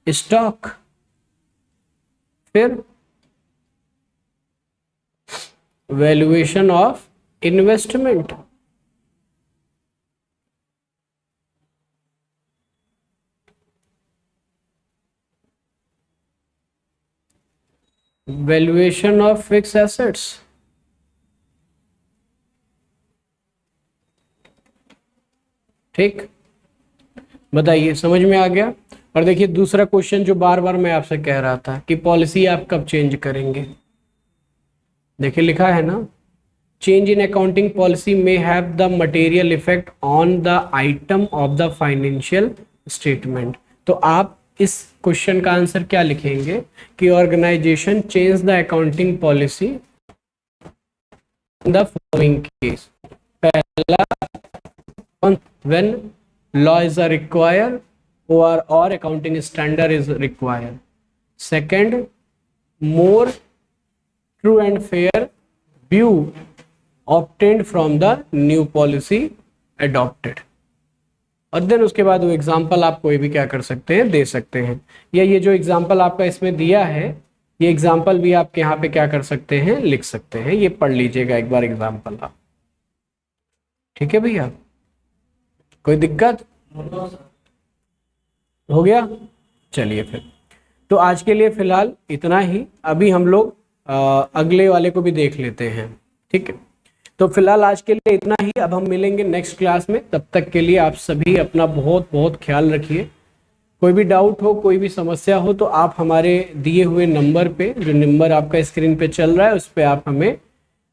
स्टॉक, फिर valuation of investment, valuation of fix assets, ठीक। बताइए समझ में आ गया? और देखिए दूसरा क्वेश्चन जो बार बार मैं आपसे कह रहा था कि पॉलिसी आप कब चेंज करेंगे, देखिए लिखा है ना, चेंज इन अकाउंटिंग पॉलिसी में have the material effect on the item of the financial statement. तो आप इस क्वेश्चन का आंसर क्या लिखेंगे कि organisation change the accounting policy in the following case. पहला, when law is required or accounting standard is required. Second, more true and fair view obtained from the new policy adopted. और then उसके बाद वो example आप कोई भी क्या कर सकते हैं, दे सकते हैं, या ये जो एग्जाम्पल आपका इसमें दिया है ये एग्जाम्पल भी आप यहाँ पे क्या कर सकते हैं, लिख सकते हैं। ये पढ़ लीजिएगा एक बार एग्जाम्पल आप, ठीक है भैया? कोई दिक्कत हो गया? चलिए फिर, तो आज के लिए फिलहाल इतना ही। अभी हम लोग अगले वाले को भी देख लेते हैं, ठीक है? तो फिलहाल आज के लिए इतना ही। अब हम मिलेंगे नेक्स्ट क्लास में, तब तक के लिए आप सभी अपना बहुत बहुत ख्याल रखिए। कोई भी डाउट हो, कोई भी समस्या हो तो आप हमारे दिए हुए नंबर पे, जो नंबर आपका स्क्रीन पे चल रहा है उस पर आप हमें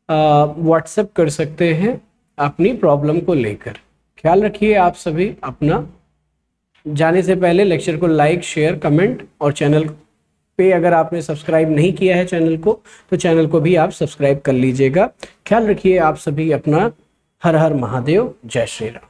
व्हाट्सएप कर सकते हैं अपनी प्रॉब्लम को लेकर। ख्याल रखिए आप सभी अपना। जाने से पहले लेक्चर को लाइक, शेयर, कमेंट, और चैनल पे अगर आपने सब्सक्राइब नहीं किया है चैनल को तो चैनल को भी आप सब्सक्राइब कर लीजिएगा। ख्याल रखिए आप सभी अपना। हर हर महादेव, जय श्री राम।